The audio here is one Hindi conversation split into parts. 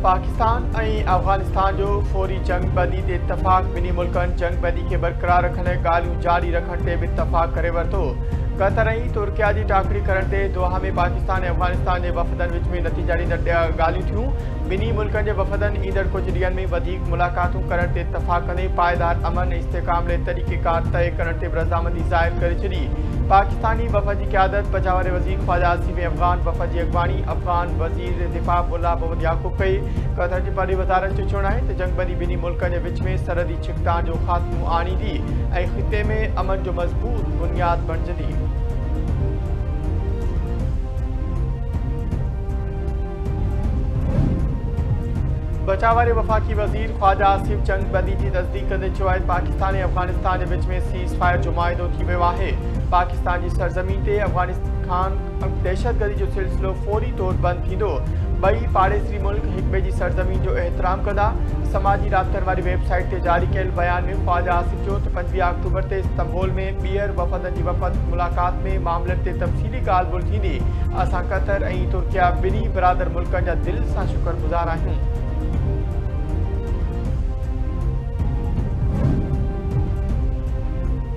पाकिस्तान ऐं अफगानिस्तान जो फौरी जंग बंदी ते इतफ़ाक़ ॿिन्ही मुल्कनि जंग बंदी खे बरक़रार रखण ॻाल्हियूं जारी रखण ते बि इतफ़ाक़ करे वरितो। कतर ऐं तुर्किया जी टाकरी करण ते दोहा में पाकिस्तान ऐं अफगानिस्तान जे वफ़दनि विच में नतीजा ॾींदड़ ॻाल्हियूं थियूं। ॿिन्ही मुल्कनि जे वफ़दनि ईंदड़ कुझु ॾींहनि में वधीक मुलाक़ातूं करण ते इतफ़ाक़ कंदे पाइदार अमन ऐं इस्तेहकाम लाइ तरीक़ेकार तइ करण ते बि रज़ामंदी ज़ाहिर करे छॾी। पाकिस्तानी वफ़द जी क़यादत बचाव वज़ीर ख्वाजा आसिफ अफ़गान वफ़द जी अॻवानी अफ़गान वज़ीर दिफ़ा मुल्ला मोहम्मद याक़ूब कई। कतर जी परॾी वज़ारत जो चवणु आहे त जंगबंदी ॿिन्ही मुल्कनि जे विच में सरहदी छिकतान जो ख़ात्मो आणींदी ऐं ख़िते में अमन जो मज़बूत बुनियाद बणिजंदी। बचाव वारे वफ़ाक़ी वज़ीर ख्वाजा आसिफ जंग बंदी की तस्दीक कंदे चयो आहे पाकिस्तान ऐं अफगानिस्तान जे विच में सीज़ फायर जो मुआहिदो थी वियो आहे। पाकिस्तान जी सरज़मीन ते अफगानिस्तान दहशतगर्दी जो सिलसिलो फौरी तौर बंदि थींदो। ॿई पाड़ेसरी मुल्क हिक ॿिए जी सरज़मीन जो एहतराम कंदा। समाजी राब्तनि वारी वेबसाइट ते जारी कयल बयान में ख्वाजा आसिफ चयो त 25 अक्टूबर ते इस्तंबुल में ॿीहर वफ़दनि जी वफ़द मुलाक़ात में मामलनि ते तफ़सीली ॻाल्हि ॿोल्हि थींदी। असां कतर ऐं तुर्किया ॿिन्ही बिरादर मुल्कनि जा दिलि सां शुक्रगुज़ार आहियूं।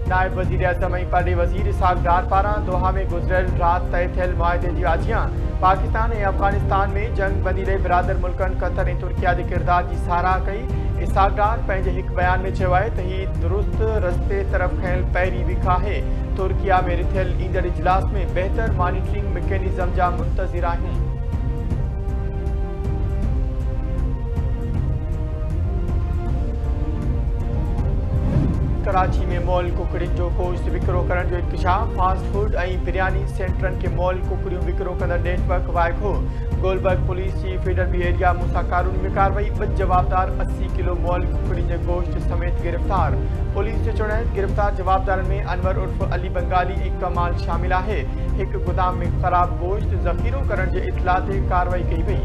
नायब वज़ीर आज़म ऐं परॾे वज़ीर इसहाक़ डार पारां दोहा में गुज़िरियल राति तइ थियल मुआहिदे जी आजियां पाकिस्तान ऐं अफगानिस्तान में जंग बंदी लाइ बिरादर मुल्कनि कतर ऐं तुर्किया जे किरदार जी साराह कई। इसहाक़ डार पंहिंजे हिकु बयान में चयो आहे त हीउ दुरुस्त रस्ते तरफ़ खयल पहिरीं विख आहे। तुर्किया में रिथियल ईंदड़ इजलास में बहितर मॉनिटरिंग मैकेनिज़म जा मुंतज़िर आहियूं। कराची में मॉल कुकड़ियुनि जो गोश्त विकिरो करण जो इंकशाफ फास्ट फूड ऐं बिरयानी सेंटरनि खे मॉल कुकड़ियूं विकिरो कंदड़ नेटवर्क वाइगो। गोलबर्ग police chief feeder B area मूंसां कानूनी में कार्रवाई 2 जवाबदार 80 किलो मॉल कुकड़ियुनि जे गोश्त समेत गिरफ़्तार। पुलिस जो चवणु आहे गिरफ़्तार जवाबदारनि में अनवर उर्फ अली बंगाली ऐं कमाल शामिल आहे। हिकु गोदाम में ख़राब गोश्त ज़ख़ीरो करण जे इतला ते कार्रवाई कई वई।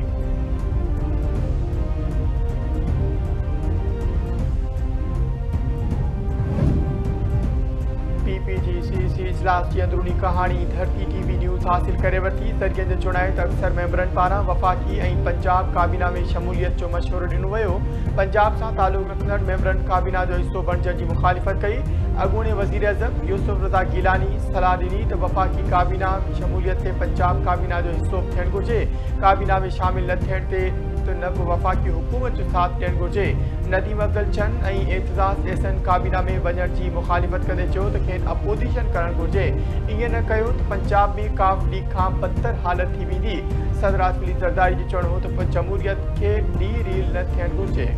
पीपीजीसीसी इजलास की अंदरूनी कहानी धरती टीवी न्यूज़ हासिल करे वरिती। ज़रियनि जो चवणु आहे त अक्सर मेंबरनि पारां वफ़ाक़ी ऐं पंजाब काबीना में शमूलियत जो मशवरो ॾिनो वियो। पंजाब सां तालुक़ रखंदड़ मेंबरनि काबीना जो हिसो बणिजण जी मुख़ालिफ़त कई। अॻूणे वज़ीर अज़म यूसुफ रज़ा गीलानी सलाह ॾिनी त वफ़ाक़ी काबीना शमूलियत ते पंजाब काबीना जो हिसो थियणु घुरिजे। काबीना में शामिल न थियण ते न बि वफ़ाक़ी हुकूमत जो साथ ॾियणु घुरिजे। नदीम अफ़ज़ल चंद ऐं एतिज़ाज़ एहसन काबीना में वञण जी मुख़ालिफ़त कंदे चयो त खेनि अपोज़िशन करणु घुरिजे। ईअं न कयो त पंजाब में काफ लीग खां बदतर हालत थी वेंदी। सदर आसिफ अली ज़रदारी जो चवणु हो त जमहूरियत खे डी रील न थियणु घुरिजे।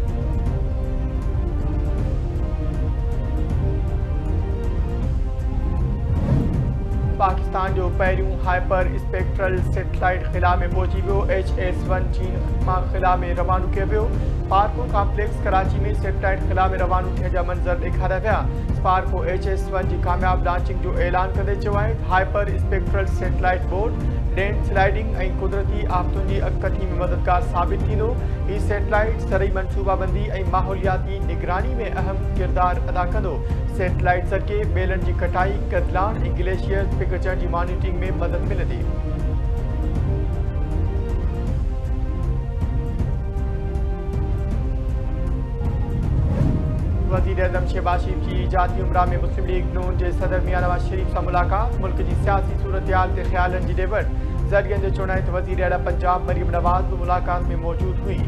पाकिस्तान जो पहिरियों हाइपर स्पेक्ट्रल सैटेलाइट ख़िला में पहुची वियो। HS-1 चीन मां ख़िला में रवानो कयो वियो। स्पार्को कॉम्प्लेक्स कराची में सैटेलाइट ख़िला में रवानो थियण जा मंज़र ॾेखारिया विया। स्पार्को HS-1 जी कामयाब लॉन्चिंग जो ऐलान कंदे चयो आहे hyper spectral satellite board land sliding ऐं कुदरती आफ़तुनि जी अॻकथी में मददगार साबित थींदो। हीउ सैटेलाइट सरई मनसूबाबंदी ऐं माहौलियाती निगरानी में अहम किरदारु अदा कंदो। सैटेलाइट ज़रिए ॿेलनि जी कटाई कतलान ऐं ग्लेशियर पिघलजण जी मॉनिटरिंग में मदद मिलंदी। वज़ीर आज़म शहबाज शरीफ की जाती उमरा में मुस्लिम लीग नून जे सदर मियां नवाज़ शरीफ सां मुलाक़ात मुल्क जी सियासी सूरतहाल ते ख़्यालनि जी ॾेवट। ज़रियनि जो चवणु आहे त वज़ीर आला पंजाब मरीम नवाज़ बि मुलाक़ात में मौजूदु हुई।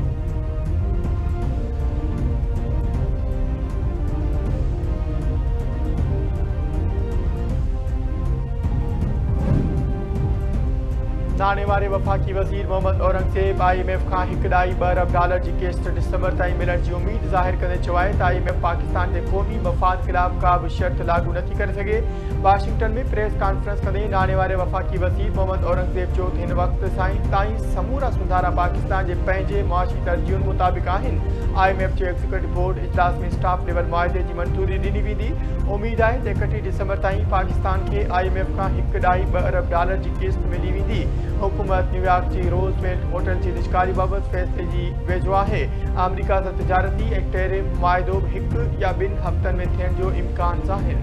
नाणे वारे वफ़ाक़ी वज़ीर मोहम्मद औरंगज़ेब IMF खां 1.2 अरब जी किश्त डिसंबर ताईं मिलण जी उमेद ज़ाहिर कंदे चयो आहे त IMF पाकिस्तान जे क़ौमी मफ़ाद ख़िलाफ़ का बि शर्त लागू नथी करे सघे। वाशिंगटन में प्रेस कॉन्फ्रेंस कंदे नाणे वारे वफ़ाक़ी वज़ीर मोहम्मद औरंगज़ेब चयो त हिन वक़्त ताईं समूरा सुधारा पाकिस्तान जे पंहिंजे मुआशी तरजीहुनि मुताबिक़ आहिनि। IMF जे एग्ज़ीक्यूटिव बोर्ड इजलास में स्टाफ लेवल मुआहिदे जी मंज़ूरी ॾिनी वेंदी। उमेद आहे त 31 डिसंबर ताईं पाकिस्तान खे IMF खां 1.2 अरब जी किश्त मिली वेंदी। हुकूमत न्यूयॉर्क जी रोज़वेल्ट होटल जी लिशकारी बाबति फ़ैसिले जी वेझो आहे। अमरीका सां तिजारती ऐं टैरिफ मुआहिदो 1 या 2 हफ़्तनि में थियण जो इम्कान ज़ाहिर।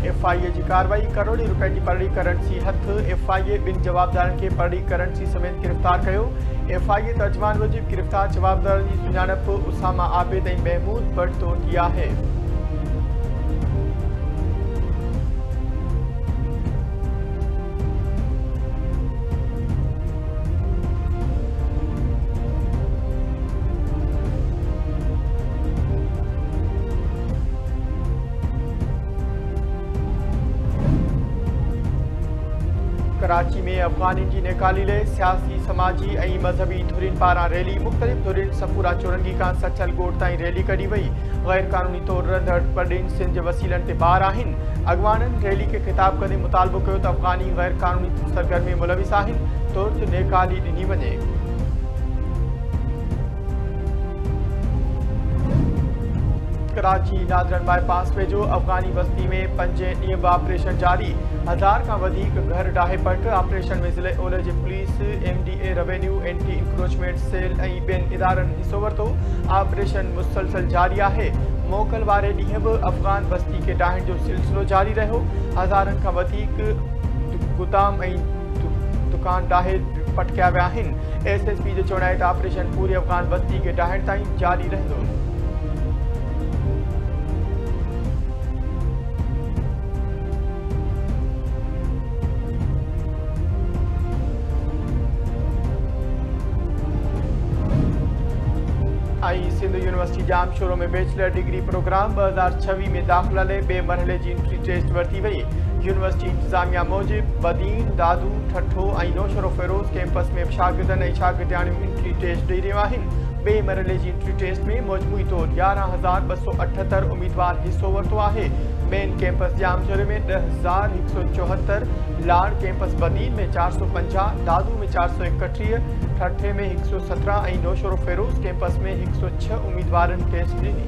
FIA जी कार्रवाई, करोड़ी रुपए की पड़ी करंसी हथ, FIA ॿिनि जवाबदारनि खे पड़ी करंसी समेत गिरफ़्तार कयो। FIA तर्जमान मूजिब गिरफ़्तार जवाबदारनि जी सुञाणप उसामा आबिद ऐं महमूद भट्ट तौरु थी आहे। कराची में अफ़गानी जी नेकाली ले सियासी, समाजी ऐं मज़हबी धुरियुनि पारां रैली, मुख़्तलिफ़ धुरियुनि सफूरा चौरंगी खां सचल ॻोठ ताईं रैली कढी वई। गैर क़ानूनी तौरु रंधड़ परॾेही सिंध जे वसीलनि ते ॿार आहिनि। अॻवाननि रैली खे ख़िताब कंदे मुतालबो कयो त अफ़गानी गैर क़ानूनी सरगर्मी में मुलविस आहिनि, तुर्त नेकाली ॾिनी वञे। कराची नादरन बाईपास वेझो अफ़गानी बस्ती में 5 ॾींहं बि ऑपरेशन जारी, 1000 खां वधीक घर ॾाहे पट। ऑपरेशन में ज़िले ओलह जी police, MDA revenue, anti encroachment cell ऐं ॿियनि इदारनि हिसो वरितो। ऑपरेशन मुसलसल जारी आहे। मोकल वारे ॾींहं बि अफ़गान बस्ती खे ॾाहण जो सिलसिलो जारी रहियो। 1000 खां वधीक गुदाम ऐं दुकान ॾाहे पटकिया विया आहिनि। SSP जो चवणु आहे त ऑपरेशन पूरी अफ़गान बस्ती खे ॾाहण ताईं जारी रहंदो। सिंध यूनिवर्सिटी जाम शोरो में बैचलर डिग्री प्रोग्राम 2026 में दाख़िला ले ॿिए मरहले जी एंट्री टेस्ट वरिती वई। यूनिवर्सिटी इंतज़ामिया मूजिब बदीन, दादू, ठठो ऐं नौशरो फेरोज़ कैंपस में शागिर्दनि ऐं शागिर्दियाणियूं एंट्री टेस्ट ॾेई रहियूं आहिनि। ॿिए मरहले जी एंट्री टेस्ट में मजमूई तौरु 11,278 उम्मीदवार हिसो वरितो आहे। मेन कैंपस जामशोरे में 10,174, लाड़ कैंपस बदीन में 450, दादू में 431, ठठे में 117 ऐं नौशरो फेरोज़ कैंपस में 106 उम्मीदवारनि टेस्ट ॾिनी।